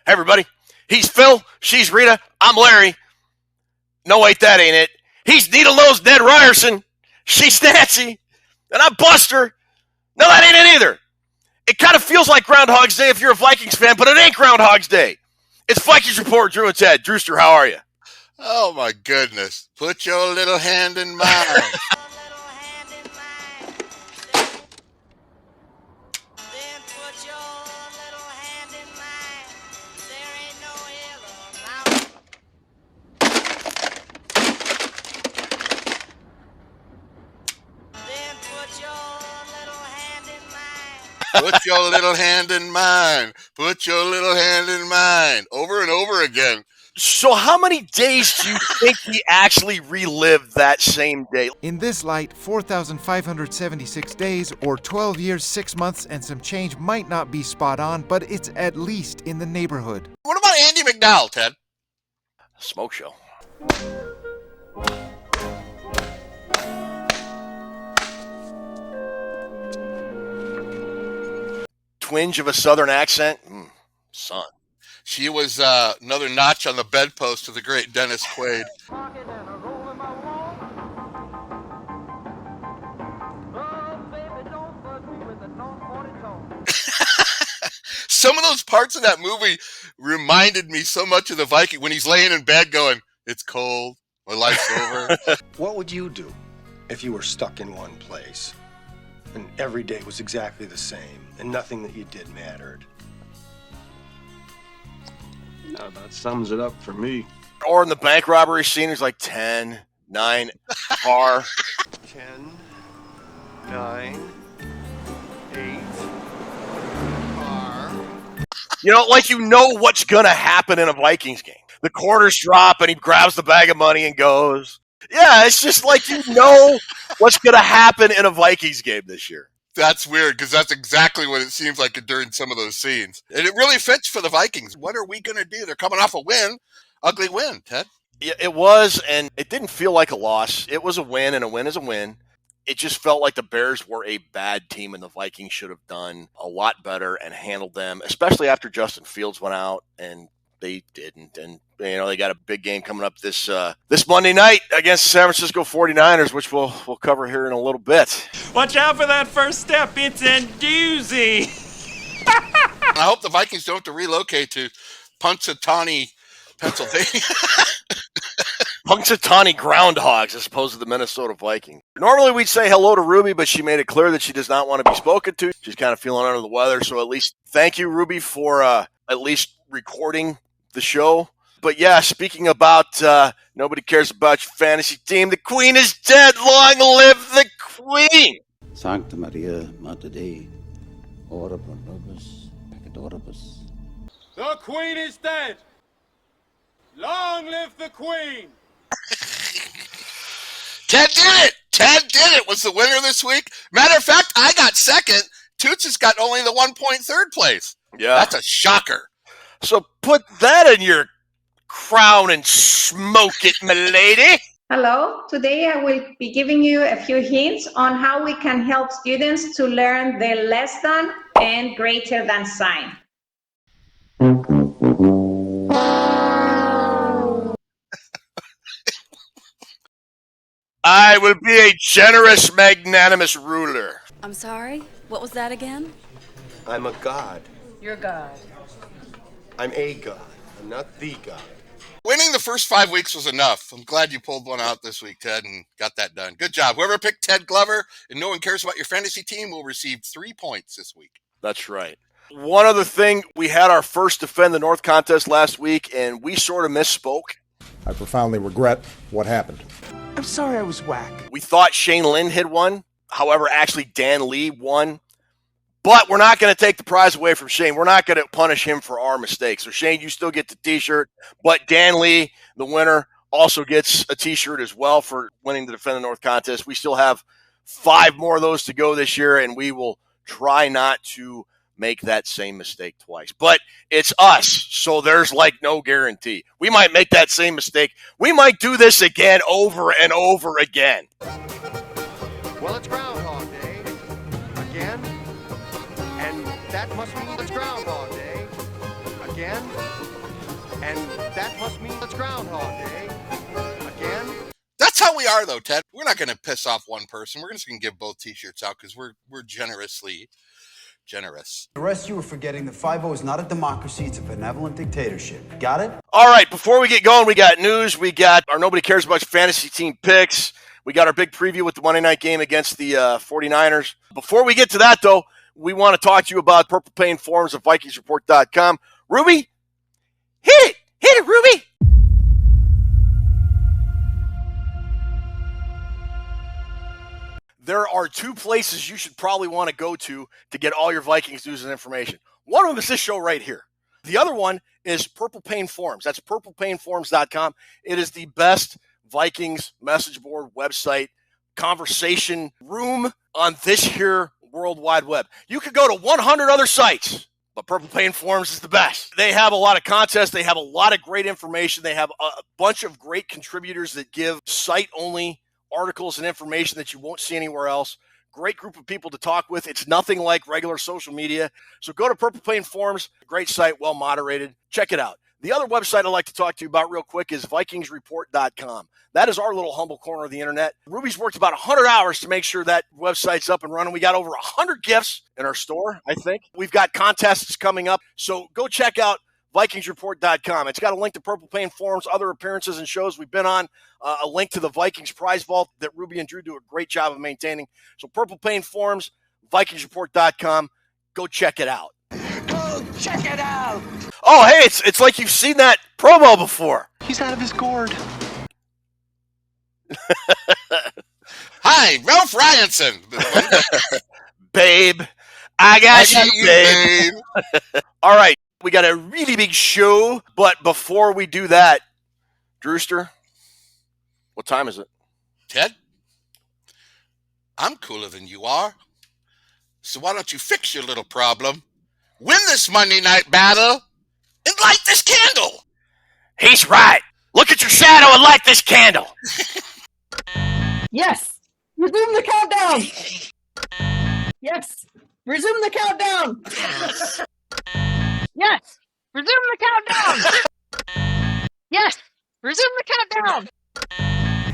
Hey, everybody. He's Phil. She's Rita. I'm Larry. No, wait, that ain't it. He's needle-nosed Ned Ryerson. She's Nancy. And I'm Buster. No, that ain't it either. It kind of feels like Groundhog's Day if you're a Vikings fan, but it ain't Groundhog's Day. It's Vikings Report, Drew and Ted. Drewster, how are you? Oh, my goodness. Put your little hand in mine. Put your little hand in mine. Put your little hand in mine. Over and over again. So how many days do you think we actually relived that same day? In this light, 4,576 days, or 12 years, 6 months, and some change might not be spot on, but it's at least in the neighborhood. What about Andy McDowell, Ted? Smoke show. Twinge of a southern accent? Son. She was another notch on the bedpost of the great Dennis Quaid. Some of those parts of that movie reminded me so much of the Viking when he's laying in bed going, "It's cold, my life's over." What would you do if you were stuck in one place and every day was exactly the same and nothing that you did mattered? No, that sums it up for me. Or in the bank robbery scene, it's like 10, 9, car. 10, 9, 8, car. You know, like you know what's going to happen in a Vikings game. The quarters drop and he grabs the bag of money and goes. Yeah, it's just like you know what's going to happen in a Vikings game this year. That's weird because that's exactly what it seems like during some of those scenes. And it really fits for the Vikings. What are we going to do? They're coming off a win. Ugly win, Ted. Yeah, it was, and it didn't feel like a loss. It was a win, and a win is a win. It just felt like the Bears were a bad team, and the Vikings should have done a lot better and handled them, especially after Justin Fields went out, and they didn't. And, you know, they got a big game coming up this Monday night against the San Francisco 49ers, which we'll cover here in a little bit. Watch out for that first step. It's a doozy. I hope the Vikings don't have to relocate to Punxsutawney, Pennsylvania. Punxsutawney Groundhogs as opposed to the Minnesota Vikings. Normally we'd say hello to Ruby, but she made it clear that she does not want to be spoken to. She's kind of feeling under the weather, so at least thank you, Ruby, for at least recording the show. But yeah, speaking about nobody cares about your fantasy team, the Queen is dead. Long live the Queen! Sancta Maria, Mater Dei, ora pro nobis peccatoribus. The Queen is dead. Long live the Queen! Ted did it! Ted did it! Was the winner this week. Matter of fact, I got second. Toots has got only the 1 point third place. Yeah. That's a shocker. So put that in your crown and smoke it, milady. Hello, today I will be giving you a few hints on how we can help students to learn the less than and greater than sign. I will be a generous, magnanimous ruler. I'm sorry, what was that again? I'm a god. You're God. I'm a god. I'm not the god. Winning the first 5 weeks was enough. I'm glad you pulled one out this week, Ted, and got that done. Good job. Whoever picked Ted Glover and no one cares about your fantasy team will receive 3 points this week. That's right. One other thing, we had our first Defend the North contest last week, and we sort of misspoke. I profoundly regret what happened. I'm sorry I was whack. We thought Shane Lynn had won. However, actually Dan Lee won. But we're not going to take the prize away from Shane. We're not going to punish him for our mistakes. So, Shane, you still get the T-shirt. But Dan Lee, the winner, also gets a T-shirt as well for winning the Defend the North contest. We still have 5 more of those to go this year, and we will try not to make that same mistake twice. But it's us, so there's like no guarantee. We might make that same mistake. We might do this again over and over again. Well, it's Groundhog Day. Again. And that must mean it's Groundhog Day. Again. And that must mean it's Groundhog Day. Again? That's how we are, though, Ted. We're not going to piss off one person. We're just going to give both T-shirts out because we're generously generous. The rest of you are forgetting that 5-0 is not a democracy. It's a benevolent dictatorship. Got it? All right, before we get going, we got news. We got our Nobody Cares About Fantasy Team picks. We got our big preview with the Monday night game against the 49ers. Before we get to that, though, we want to talk to you about Purple Pain Forums at VikingsReport.com. Ruby, hit it. Hit it, Ruby. There are two places you should probably want to go to get all your Vikings news and information. One of them is this show right here. The other one is Purple Pain Forums. That's purplepainforums.com. It is the best Vikings message board website conversation room on this here World Wide Web. You could go to 100 other sites, but Purple Pain Forums is the best. They have a lot of contests. They have a lot of great information. They have a bunch of great contributors that give site-only articles and information that you won't see anywhere else. Great group of people to talk with. It's nothing like regular social media. So go to Purple Pain Forums. Great site, well moderated. Check it out. The other website I'd like to talk to you about real quick is VikingsReport.com. That is our little humble corner of the internet. Ruby's worked about 100 hours to make sure that website's up and running. We got over 100 gifts in our store, I think. We've got contests coming up. So go check out VikingsReport.com. It's got a link to Purple Pain Forums, other appearances and shows we've been on, a link to the Vikings prize vault that Ruby and Drew do a great job of maintaining. So Purple Pain Forums, VikingsReport.com. Go check it out. Go check it out! Oh, hey, it's like you've seen that promo before. He's out of his gourd. Hi, Ralph Ryanson. Babe, I got you, babe. All right, we got a really big show, but before we do that, Drewster, what time is it? Ted, I'm cooler than you are. So why don't you fix your little problem, win this Monday night battle, and light this candle? He's right. Look at your shadow and light this candle. Yes. Resume the countdown. Yes. Resume the countdown. Yes. Resume the countdown. Yes. Resume the countdown.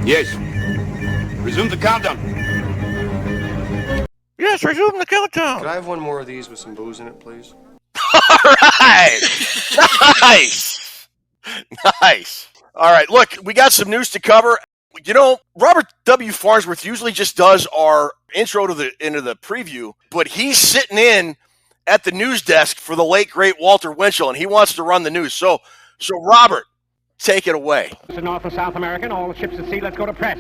Yes. Resume the countdown. Yes, resume the countdown. Could I have one more of these with some booze in it, please? All right. Nice. Nice. All right, look, we got some news to cover. You know, Robert W. Farnsworth usually just does our intro to into the preview, but he's sitting in at the news desk for the late, great Walter Winchell, and he wants to run the news. So Robert, take it away. North and South America and all the ships at sea, let's go to press.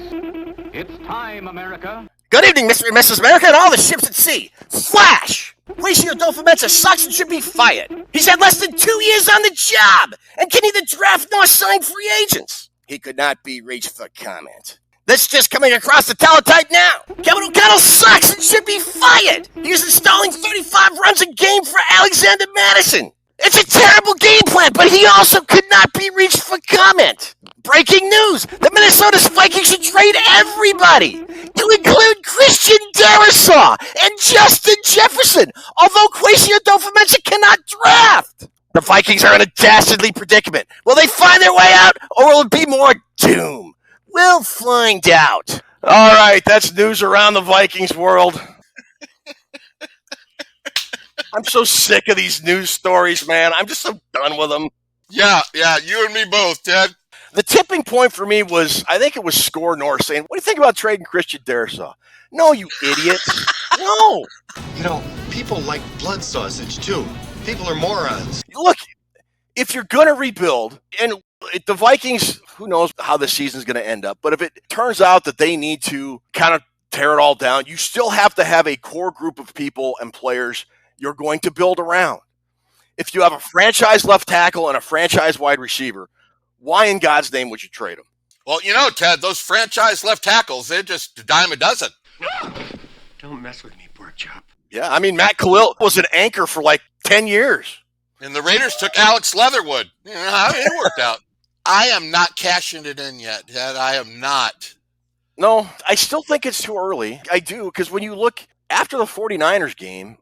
It's time, America. Good evening, Mr. and Mrs. America and all the ships at sea. Flash! Horacio Dolfo-Mensah sucks and should be fired. He's had less than 2 years on the job and can neither draft nor sign free agents. He could not be reached for comment. This just coming across the teletype now. Kevin O'Connell sucks and should be fired. He's installing 35 runs a game for Alexander Madison. It's a terrible game plan, but he also could not be reached for comment. Breaking news. The Minnesota Vikings should trade everybody to include Christian Darrisaw and Justin Jefferson, although Horacio Dolfo-Mensah cannot draft. The Vikings are in a dastardly predicament. Will they find their way out, or will it be more doom? We'll find out. All right, that's news around the Vikings world. I'm so sick of these news stories, man. I'm just so done with them. Yeah, you and me both, Ted. The tipping point for me was, I think it was Score North saying, what do you think about trading Christian Darrisaw? No, you idiot. No. You know, people like blood sausage, too. People are morons. Look, if you're going to rebuild, and the Vikings, who knows how the season's going to end up, but if it turns out that they need to kind of tear it all down, you still have to have a core group of people and players you're going to build around. If you have a franchise left tackle and a franchise wide receiver, why in God's name would you trade them? Well, you know, Ted, those franchise left tackles, they're just a dime a dozen. Don't mess with me, pork chop. Yeah, I mean, Matt Khalil was an anchor for like 10 years. And the Raiders took Alex Leatherwood. You know how it worked out. I am not cashing it in yet, Ted. I am not. No, I still think it's too early. I do, because when you look after the 49ers game,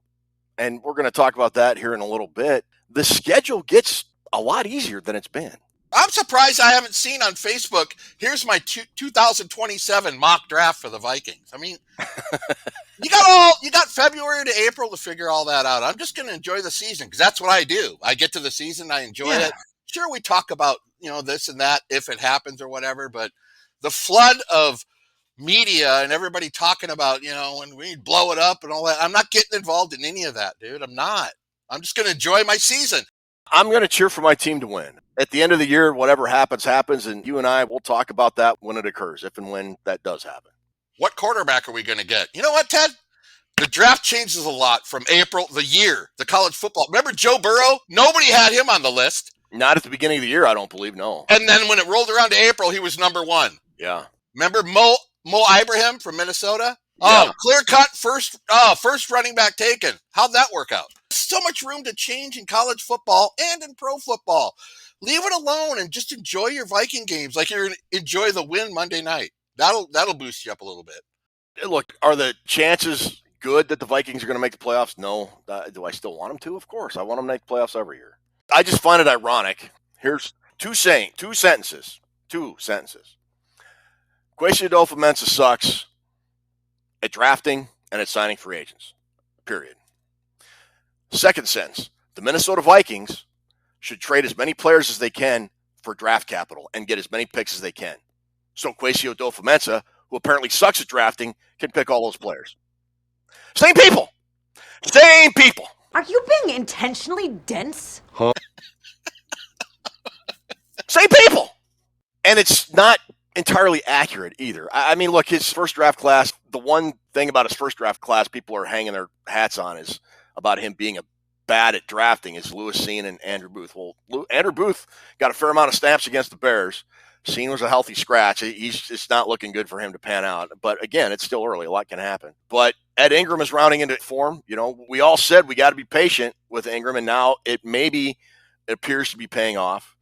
and we're going to talk about that here in a little bit, the schedule gets a lot easier than it's been. I'm surprised I haven't seen on Facebook, here's my 2027 mock draft for the Vikings. I mean, you got February to April to figure all that out. I'm just going to enjoy the season because that's what I do. I get to the season, I enjoy it. Sure, we talk about, this and that if it happens or whatever, but the flood of media and everybody talking about, when we blow it up and all that, I'm not getting involved in any of that, dude. I'm not. I'm just going to enjoy my season. I'm going to cheer for my team to win. At the end of the year, whatever happens, happens, and you and I will talk about that when it occurs, if and when that does happen. What quarterback are we going to get? You know what, Ted? The draft changes a lot from April, the college football. Remember Joe Burrow? Nobody had him on the list. Not at the beginning of the year, I don't believe, no. And then when it rolled around to April, he was number 1. Yeah. Remember Mo Ibrahim from Minnesota? Yeah. Oh, clear-cut first running back taken. How'd that work out? So much room to change in college football and in pro football. Leave it alone and just enjoy your Viking games like you're enjoy the win Monday night. That'll boost you up a little bit. Look, are the chances good that the Vikings are going to make the playoffs? No. Do I still want them to? Of course. I want them to make the playoffs every year. I just find it ironic. Here's two sentences. Kwesi Adolfo-Mensah sucks at drafting and at signing free agents. Period. Second sentence. The Minnesota Vikings should trade as many players as they can for draft capital and get as many picks as they can. So Kwesi Adolfo-Mensah, who apparently sucks at drafting, can pick all those players. Same people. Are you being intentionally dense? Huh? Same people. And it's not entirely accurate either. I mean, look, his first draft class, the one thing about his first draft class people are hanging their hats on is about him being bad at drafting is Lewis Cine and Andrew Booth. Well, Andrew Booth got a fair amount of snaps against the Bears. Cine was a healthy scratch. It's not looking good for him to pan out. But again, it's still early. A lot can happen. But Ed Ingram is rounding into form. We all said we got to be patient with Ingram, and now it appears to be paying off.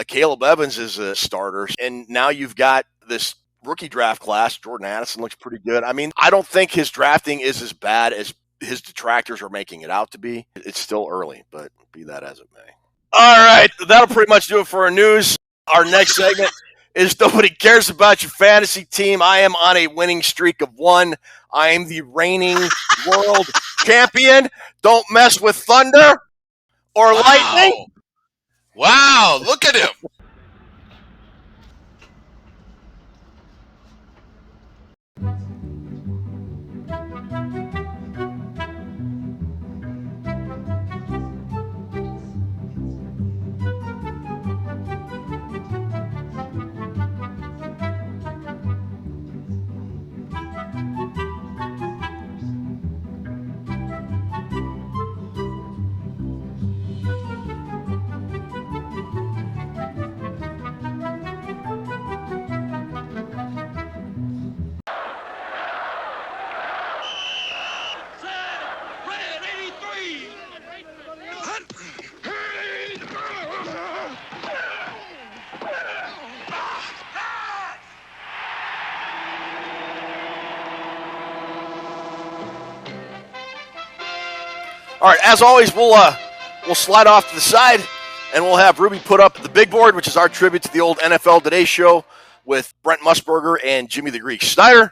Caleb Evans is a starter, and now you've got this rookie draft class. Jordan Addison looks pretty good. I mean, I don't think his drafting is as bad as his detractors are making it out to be. It's still early, but be that as it may. All right, that'll pretty much do it for our news. Our next segment is Nobody Cares About Your Fantasy Team. I am on a winning streak of 1. I am the reigning world champion. Don't mess with thunder or lightning. Wow, look at him. All right, as always, we'll slide off to the side, and we'll have Ruby put up the big board, which is our tribute to the old NFL Today show with Brent Musburger and Jimmy the Greek Snyder.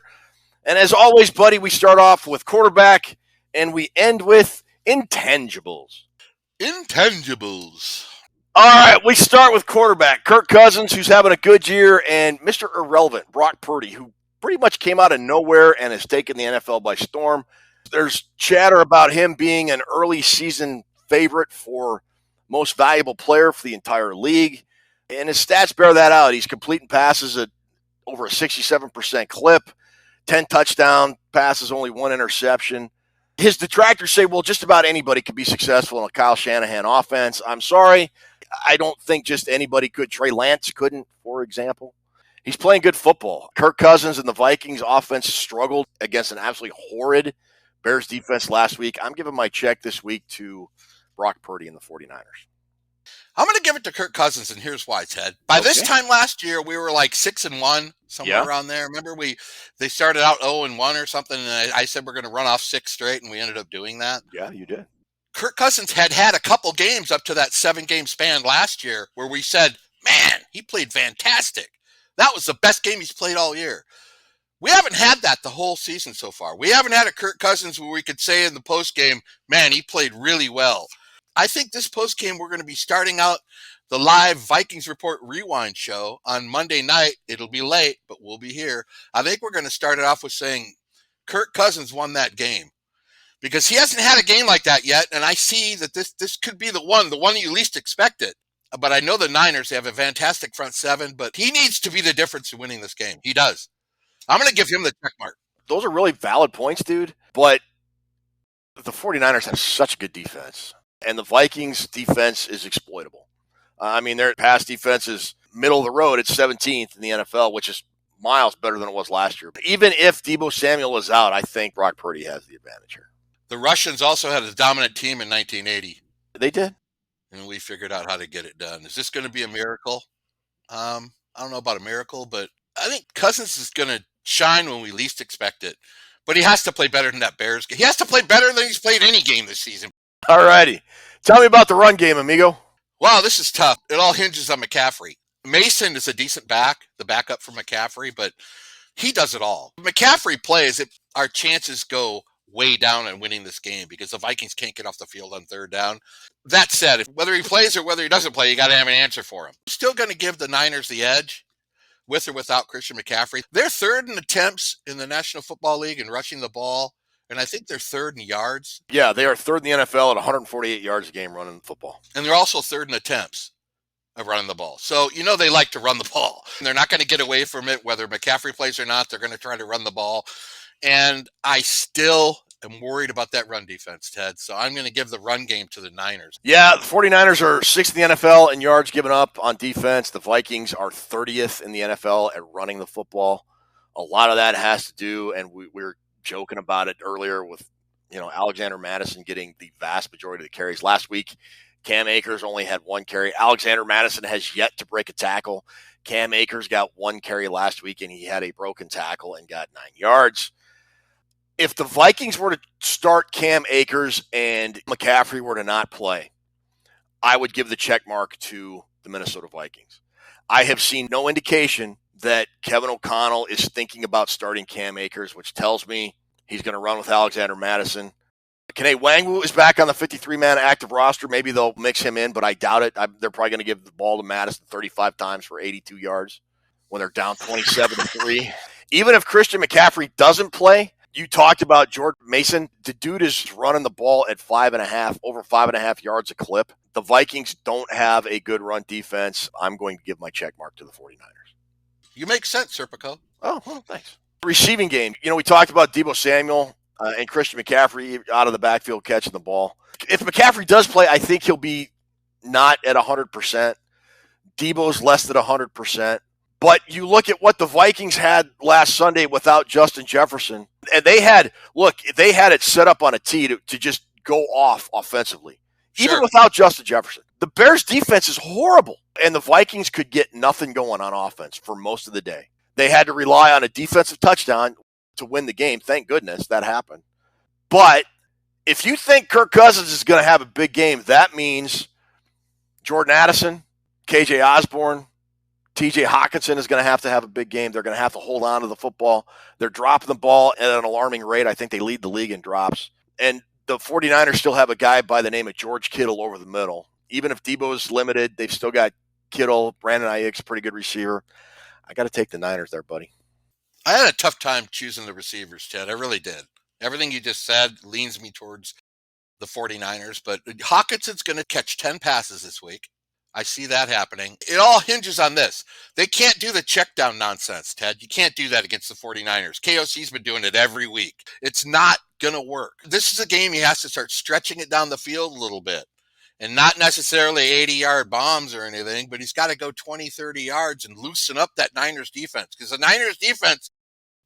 And as always, buddy, we start off with quarterback, and we end with intangibles. All right, we start with quarterback. Kirk Cousins, who's having a good year, and Mr. Irrelevant, Brock Purdy, who pretty much came out of nowhere and has taken the NFL by storm. There's chatter about him being an early season favorite for most valuable player for the entire league. And his stats bear that out. He's completing passes at over a 67% clip, 10 touchdown passes, only 1 interception. His detractors say, well, just about anybody could be successful in a Kyle Shanahan offense. I'm sorry. I don't think just anybody could. Trey Lance couldn't, for example. He's playing good football. Kirk Cousins and the Vikings offense struggled against an absolutely horrid Bears defense last week. I'm giving my check this week to Brock Purdy and the 49ers. I'm going to give it to Kirk Cousins, and here's why, Ted. By this time last year, we were like 6-1, somewhere around there. Remember, they started out 0-1 or something, and I said we're going to run off 6 straight, and we ended up doing that. Yeah, you did. Kirk Cousins had a couple games up to that 7-game span last year where we said, man, he played fantastic. That was the best game he's played all year. We haven't had that the whole season so far. We haven't had a Kirk Cousins where we could say in the postgame, man, he played really well. I think this postgame we're going to be starting out the live Vikings Report Rewind show on Monday night. It'll be late, but we'll be here. I think we're going to start it off with saying Kirk Cousins won that game because he hasn't had a game like that yet. And I see that this could be the one you least expected. But I know the Niners, they have a fantastic front seven, but he needs to be the difference in winning this game. He does. I'm going to give him the check mark. Those are really valid points, dude. But the 49ers have such a good defense. And the Vikings' defense is exploitable. I mean, their pass defense is middle of the road. It's 17th in the NFL, which is miles better than it was last year. But even if Deebo Samuel is out, I think Brock Purdy has the advantage here. The Russians also had a dominant team in 1980. They did. And we figured out how to get it done. Is this going to be a miracle? I don't know about a miracle, but I think Cousins is going to shine when we least expect it. But he has to play better than that Bears game. He has to play better than he's played any game this season. All righty. Tell me about the run game, amigo. Wow, this is tough. It all hinges on McCaffrey. Mason is a decent back, the backup for McCaffrey, but he does it all. If McCaffrey plays, our chances go way down in winning this game because the Vikings can't get off the field on third down. That said, whether he plays or whether he doesn't play, you got to have an answer for him. Still going to give the Niners the edge with or without Christian McCaffrey. They're third in attempts in the National Football League in rushing the ball, and I think they're third in yards. Yeah, they are third in the NFL at 148 yards a game running the football. And they're also third in attempts of running the ball. So, they like to run the ball. And they're not going to get away from it, whether McCaffrey plays or not. They're going to try to run the ball. And I still am worried about that run defense, Ted. So I'm going to give the run game to the Niners. Yeah, the 49ers are 6th in the NFL in yards given up on defense. The Vikings are 30th in the NFL at running the football. A lot of that has to do, and we were joking about it earlier with, Alexander Mattison getting the vast majority of the carries. Last week, Cam Akers only had 1 carry. Alexander Mattison has yet to break a tackle. Cam Akers got 1 carry last week, and he had a broken tackle and got 9 yards. If the Vikings were to start Cam Akers and McCaffrey were to not play, I would give the check mark to the Minnesota Vikings. I have seen no indication that Kevin O'Connell is thinking about starting Cam Akers, which tells me he's going to run with Alexander Mattison. Kene Nwangwu is back on the 53-man active roster. Maybe they'll mix him in, but I doubt it. They're probably going to give the ball to Mattison 35 times for 82 yards when they're down 27-3. Even if Christian McCaffrey doesn't play, you talked about Jordan Mason. The dude is running the ball at over 5.5 yards a clip. The Vikings don't have a good run defense. I'm going to give my check mark to the 49ers. You make sense, Serpico. Oh, well, thanks. Receiving game. We talked about Deebo Samuel and Christian McCaffrey out of the backfield catching the ball. If McCaffrey does play, I think he'll be not at 100%. Deebo's less than 100%. But you look at what the Vikings had last Sunday without Justin Jefferson, and they had it set up on a tee to just go off offensively, even without Justin Jefferson. The Bears' defense is horrible, and the Vikings could get nothing going on offense for most of the day. They had to rely on a defensive touchdown to win the game. Thank goodness that happened. But if you think Kirk Cousins is going to have a big game, that means Jordan Addison, KJ Osborne, TJ Hawkinson is going to have a big game. They're going to have to hold on to the football. They're dropping the ball at an alarming rate. I think they lead the league in drops. And the 49ers still have a guy by the name of George Kittle over the middle. Even if Debo's limited, they've still got Kittle. Brandon Ayuk's a pretty good receiver. I got to take the Niners there, buddy. I had a tough time choosing the receivers, Ted. I really did. Everything you just said leans me towards the 49ers, but Hawkinson's going to catch 10 passes this week. I see that happening. It all hinges on this. They can't do the check down nonsense, Ted. You can't do that against the 49ers. KOC's been doing it every week. It's not going to work. This is a game he has to start stretching it down the field a little bit. And not necessarily 80-yard bombs or anything, but he's got to go 20, 30 yards and loosen up that Niners defense. Because the Niners defense,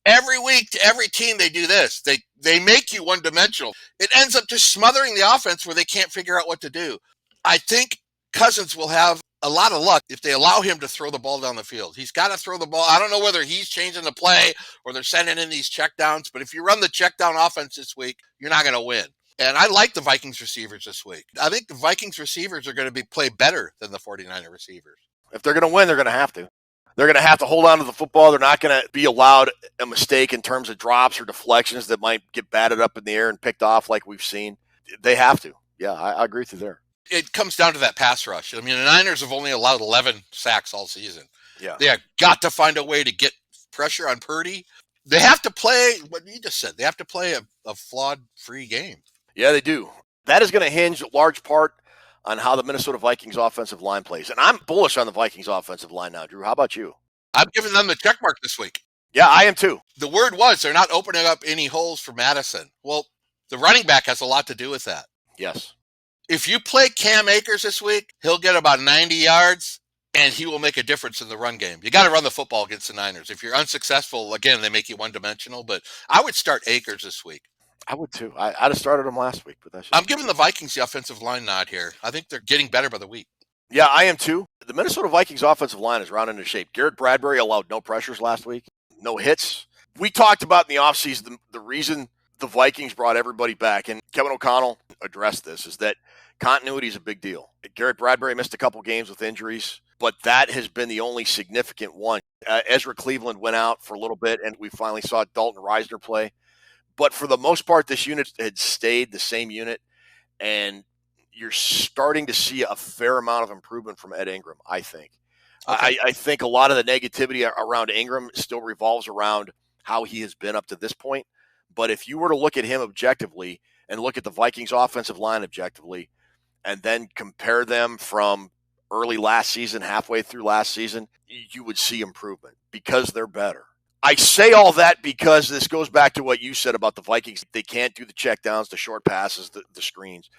every week to every team, they do this. They make you one-dimensional. It ends up just smothering the offense where they can't figure out what to do. I think Cousins will have a lot of luck if they allow him to throw the ball down the field. He's got to throw the ball. I don't know whether he's changing the play or they're sending in these checkdowns, but if you run the checkdown offense this week, you're not going to win. And I like the Vikings receivers this week. I think the Vikings receivers are going to play better than the 49er receivers. If they're going to win, they're going to have to. They're going to have to hold on to the football. They're not going to be allowed a mistake in terms of drops or deflections that might get batted up in the air and picked off like we've seen. They have to. Yeah, I agree with you there. It comes down to that pass rush. I mean, the Niners have only allowed 11 sacks all season. Yeah. They have got to find a way to get pressure on Purdy. They have to play what you just said. They have to play a flawed-free game. Yeah, they do. That is going to hinge a large part on how the Minnesota Vikings offensive line plays. And I'm bullish on the Vikings offensive line now, Drew. How about you? I'm giving them the check mark this week. Yeah, I am too. The word was they're not opening up any holes for Madison. Well, the running back has a lot to do with that. Yes. If you play Cam Akers this week, he'll get about 90 yards, and he will make a difference in the run game. You got to run the football against the Niners. If you're unsuccessful, again, they make you one-dimensional. But I would start Akers this week. I would too. I'd have started him last week, but I'm giving the Vikings the offensive line nod here. I think they're getting better by the week. Yeah, I am too. The Minnesota Vikings offensive line is rounding into shape. Garrett Bradbury allowed no pressures last week, no hits. We talked about in the offseason the reason the Vikings brought everybody back, and Kevin O'Connell addressed this, is that continuity is a big deal. Garrett Bradbury missed a couple games with injuries, but that has been the only significant one. Ezra Cleveland went out for a little bit, and we finally saw Dalton Reisner play. But for the most part, this unit had stayed the same unit, and you're starting to see a fair amount of improvement from Ed Ingram, I think. Okay. I think a lot of the negativity around Ingram still revolves around how he has been up to this point. But if you were to look at him objectively and look at the Vikings offensive line objectively, and then compare them from early last season, halfway through last season, you would see improvement because they're better. I say all that because this goes back to what you said about the Vikings. They can't do the checkdowns, the short passes, the screens.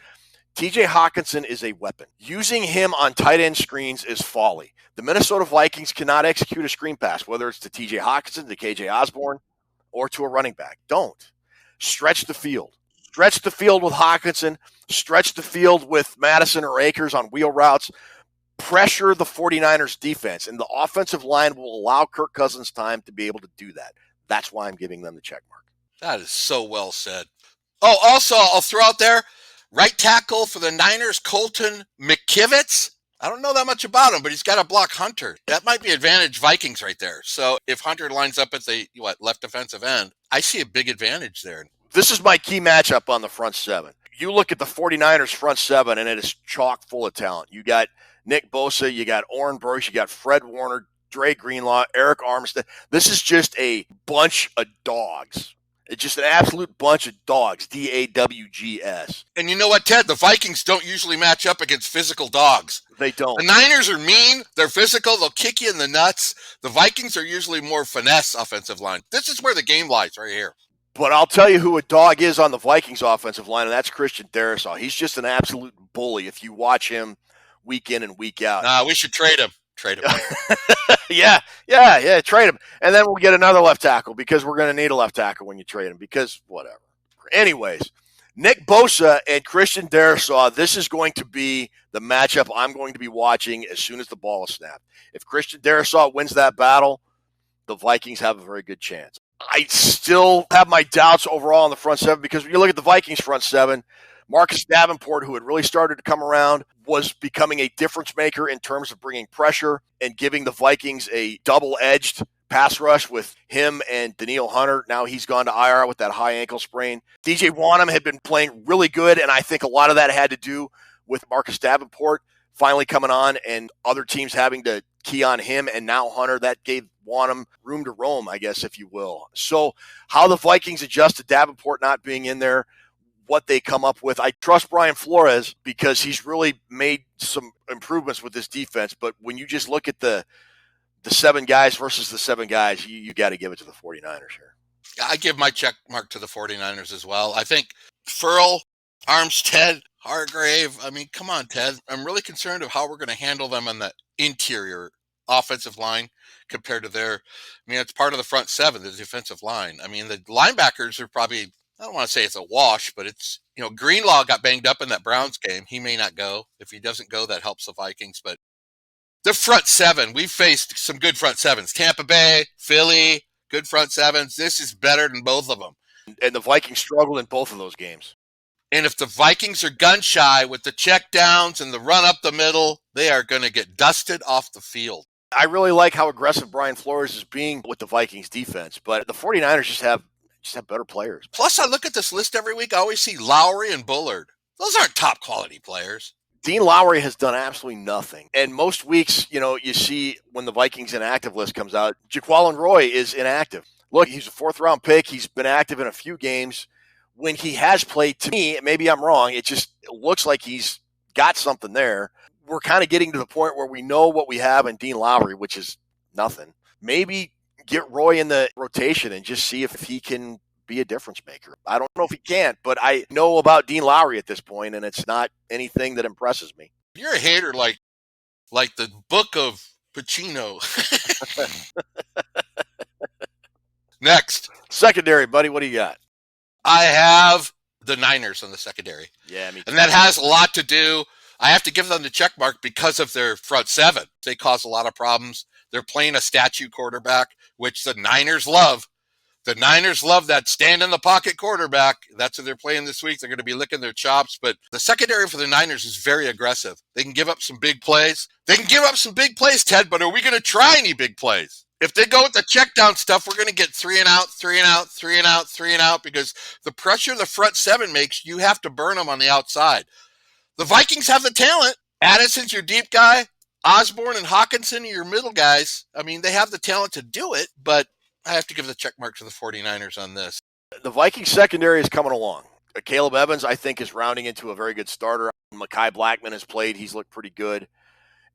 TJ Hawkinson is a weapon. Using him on tight end screens is folly. The Minnesota Vikings cannot execute a screen pass, whether it's to TJ Hawkinson, to KJ Osborne, or to a running back. Don't. Stretch the field. Stretch the field with Hawkinson. Stretch the field with Madison or Akers on wheel routes. Pressure the 49ers defense, and the offensive line will allow Kirk Cousins time to be able to do that. That's why I'm giving them the check mark. That is so well said. Oh, also, I'll throw out there, right tackle for the Niners, Colton McKivitz. I don't know that much about him, but he's got to block Hunter. That might be advantage Vikings right there. So if Hunter lines up at the left defensive end, I see a big advantage there. This is my key matchup on the front seven. You look at the 49ers front seven, and it is chock full of talent. You got Nick Bosa, you got Oren Burks, you got Fred Warner, Dre Greenlaw, Eric Armstead. This is just a bunch of dogs. It's just an absolute bunch of dogs, DAWGS. And you know what, Ted? The Vikings don't usually match up against physical dogs. They don't. The Niners are mean. They're physical. They'll kick you in the nuts. The Vikings are usually more finesse offensive line. This is where the game lies right here. But I'll tell you who a dog is on the Vikings offensive line, and that's Christian Darrisaw. He's just an absolute bully if you watch him week in and week out. Nah, we should trade him. Trade him. Yeah, trade him. And then we'll get another left tackle because we're going to need a left tackle when you trade him because whatever. Anyways, Nick Bosa and Christian Darrisaw, this is going to be the matchup I'm going to be watching as soon as the ball is snapped. If Christian Darrisaw wins that battle, the Vikings have a very good chance. I still have my doubts overall on the front seven because when you look at the Vikings front seven, Marcus Davenport, who had really started to come around, was becoming a difference maker in terms of bringing pressure and giving the Vikings a double-edged pass rush with him and Danielle Hunter. Now he's gone to IR with that high ankle sprain. DJ Wanham had been playing really good, and I think a lot of that had to do with Marcus Davenport finally coming on and other teams having to key on him and now Hunter. That gave Wanham room to roam, I guess, if you will. So how the Vikings adjust to Davenport not being in there, what they come up with. I trust Brian Flores because he's really made some improvements with this defense. But when you just look at the seven guys versus the seven guys, you got to give it to the 49ers here. I give my check mark to the 49ers as well. I think Furl, Armstead, Hargrave. I mean, come on, Ted. I'm really concerned of how we're going to handle them on the interior offensive line compared to it's part of the front seven, the defensive line. I mean, the linebackers are probably, I don't want to say it's a wash, but it's, Greenlaw got banged up in that Browns game. He may not go. If he doesn't go, that helps the Vikings. But the front seven, we've faced some good front sevens. Tampa Bay, Philly, good front sevens. This is better than both of them. And the Vikings struggled in both of those games. And if the Vikings are gun shy with the check downs and the run up the middle, they are going to get dusted off the field. I really like how aggressive Brian Flores is being with the Vikings defense, but the 49ers just have better players. Plus, I look at this list every week. I always see Lowry and Bullard. Those aren't top quality players. Dean Lowry has done absolutely nothing. And most weeks, you see when the Vikings inactive list comes out, Jaquan Roy is inactive. Look, he's a 4th-round pick. He's been active in a few games. When he has played, to me, maybe I'm wrong, it looks like he's got something there. We're kind of getting to the point where we know what we have in Dean Lowry, which is nothing. Maybe get Roy in the rotation and just see if he can be a difference maker. I don't know if he can't, but I know about Dean Lowry at this point, and it's not anything that impresses me. You're a hater like the book of Pacino. Next. Secondary, buddy, what do you got? I have the Niners on the secondary. Yeah, me too. And that has a lot to do. I have to give them the check mark because of their front seven. They cause a lot of problems. They're playing a statue quarterback, which the Niners love. The Niners love that stand-in-the-pocket quarterback. That's what they're playing this week. They're going to be licking their chops. But the secondary for the Niners is very aggressive. They can give up some big plays. Ted, but are we going to try any big plays? If they go with the check down stuff, we're going to get 3 and out, 3 and out, 3 and out, 3 and out, because the pressure the front seven makes, you have to burn them on the outside. The Vikings have the talent. Addison's your deep guy. Osborne and Hawkinson are your middle guys. I mean, they have the talent to do it, but I have to give the check mark to the 49ers on this. The Vikings secondary is coming along. Caleb Evans, I think, is rounding into a very good starter. Mekhi Blackman has played. He's looked pretty good.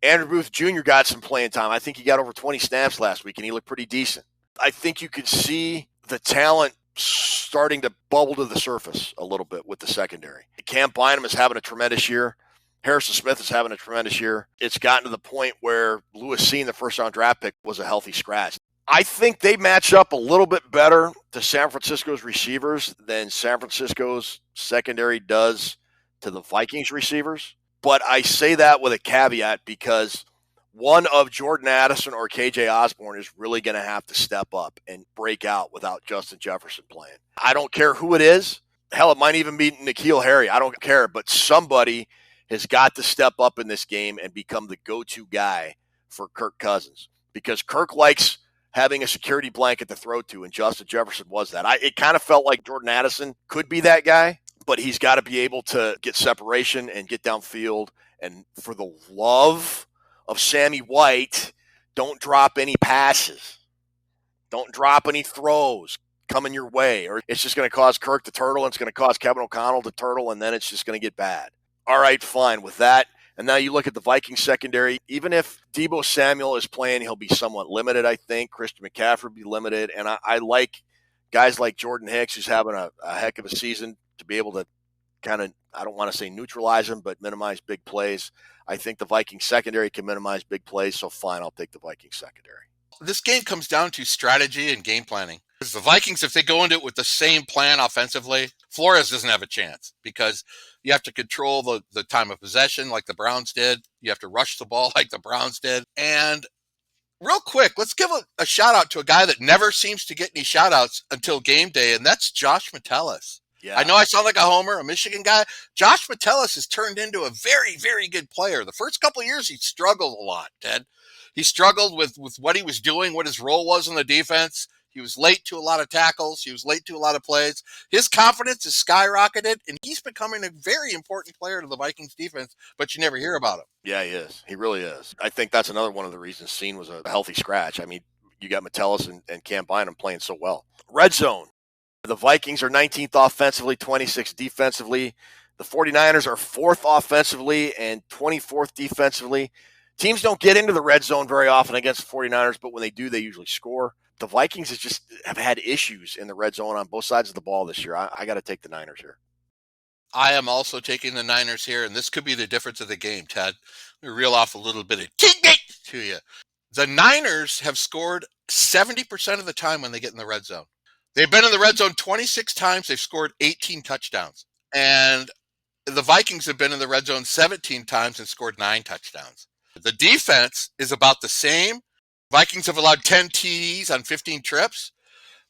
Andrew Booth Jr. got some playing time. I think he got over 20 snaps last week, and he looked pretty decent. I think you could see the talent starting to bubble to the surface a little bit with the secondary. Cam Bynum is having a tremendous year. Harrison Smith is having a tremendous year. It's gotten to the point where Lewis Cine, the first-round draft pick, was a healthy scratch. I think they match up a little bit better to San Francisco's receivers than San Francisco's secondary does to the Vikings receivers. But I say that with a caveat because one of Jordan Addison or KJ Osborne is really going to have to step up and break out without Justin Jefferson playing. I don't care who it is. Hell, it might even be N'Keal Harry. I don't care. But somebody has got to step up in this game and become the go-to guy for Kirk Cousins, because Kirk likes having a security blanket to throw to, and Justin Jefferson was that. It kind of felt like Jordan Addison could be that guy, but he's got to be able to get separation and get downfield. And for the love of Sammy White, don't drop any passes. Don't drop any throws coming your way, or it's just going to cause Kirk to turtle, and it's going to cause Kevin O'Connell to turtle, and then it's just going to get bad. All right, fine with that. And now you look at the Vikings secondary. Even if Deebo Samuel is playing, he'll be somewhat limited, I think. Christian McCaffrey will be limited. And I like guys like Jordan Hicks, who's having a heck of a season, to be able to kind of, I don't want to say neutralize him, but minimize big plays. I think the Vikings secondary can minimize big plays, so fine, I'll take the Vikings secondary. This game comes down to strategy and game planning. Because the Vikings, if they go into it with the same plan offensively, Flores doesn't have a chance, because you have to control the time of possession like the Browns did. You have to rush the ball like the Browns did. And real quick, let's give a shout out to a guy that never seems to get any shout outs until game day, and that's Josh Metellus. Yeah. I know I sound like a homer, a Michigan guy. Josh Metellus has turned into a very, very good player. The first couple of years, he struggled a lot, Ted. He struggled with what he was doing, what his role was in the defense. He was late to a lot of tackles. He was late to a lot of plays. His confidence has skyrocketed, and he's becoming a very important player to the Vikings defense, but you never hear about him. Yeah, he is. He really is. I think that's another one of the reasons Cine was a healthy scratch. I mean, you got Metellus and Cam Bynum playing so well. Red zone. The Vikings are 19th offensively, 26th defensively. The 49ers are 4th offensively and 24th defensively. Teams don't get into the red zone very often against the 49ers, but when they do, they usually score. The Vikings have had issues in the red zone on both sides of the ball this year. I got to take the Niners here. I am also taking the Niners here, and this could be the difference of the game, Ted. Let me reel off a little bit of tidbit to you. The Niners have scored 70% of the time when they get in the red zone. They've been in the red zone 26 times. They've scored 18 touchdowns. And the Vikings have been in the red zone 17 times and scored 9 touchdowns. The defense is about the same. Vikings have allowed 10 TDs on 15 trips,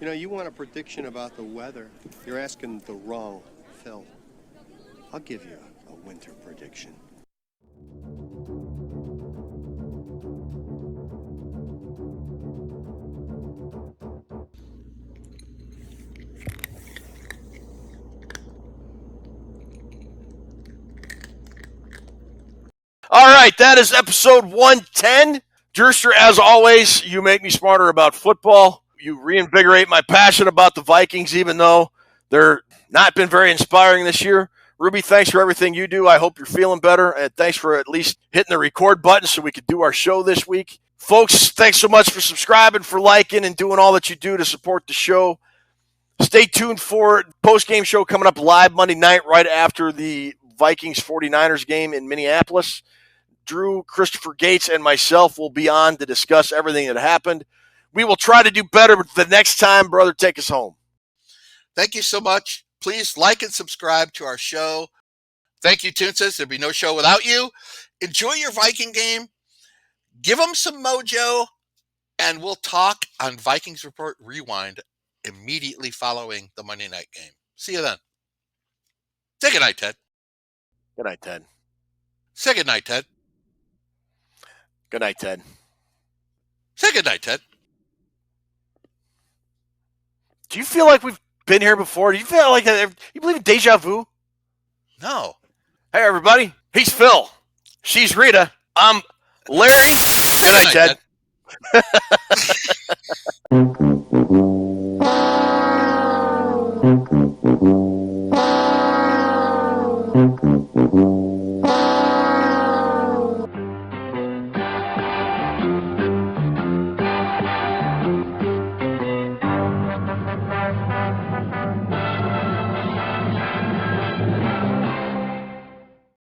You know, you want a prediction about the weather. You're asking the wrong Phil. I'll give you a winter prediction. All right, that is episode 110. Jerster, as always, you make me smarter about football. You reinvigorate my passion about the Vikings, even though they're not been very inspiring this year. Ruby, thanks for everything you do. I hope you're feeling better, and thanks for at least hitting the record button so we could do our show this week. Folks, thanks so much for subscribing, for liking, and doing all that you do to support the show. Stay tuned for post-game show coming up live Monday night right after the Vikings 49ers game in Minneapolis. Drew, Christopher Gates, and myself will be on to discuss everything that happened. We will try to do better, but the next time, brother, take us home. Thank you so much. Please like and subscribe to our show. Thank you, Toonses. There'd be no show without you. Enjoy your Viking game. Give them some mojo, and we'll talk on Vikings Report Rewind immediately following the Monday night game. See you then. Say goodnight, Ted. Good night, Ted. Say goodnight, Ted. Good night, Ted. Say goodnight, Ted. Do you feel like we've been here before? Do you feel like you believe in deja vu? No. Hey, everybody. He's Phil. She's Rita. I'm Larry. Good night, Ted.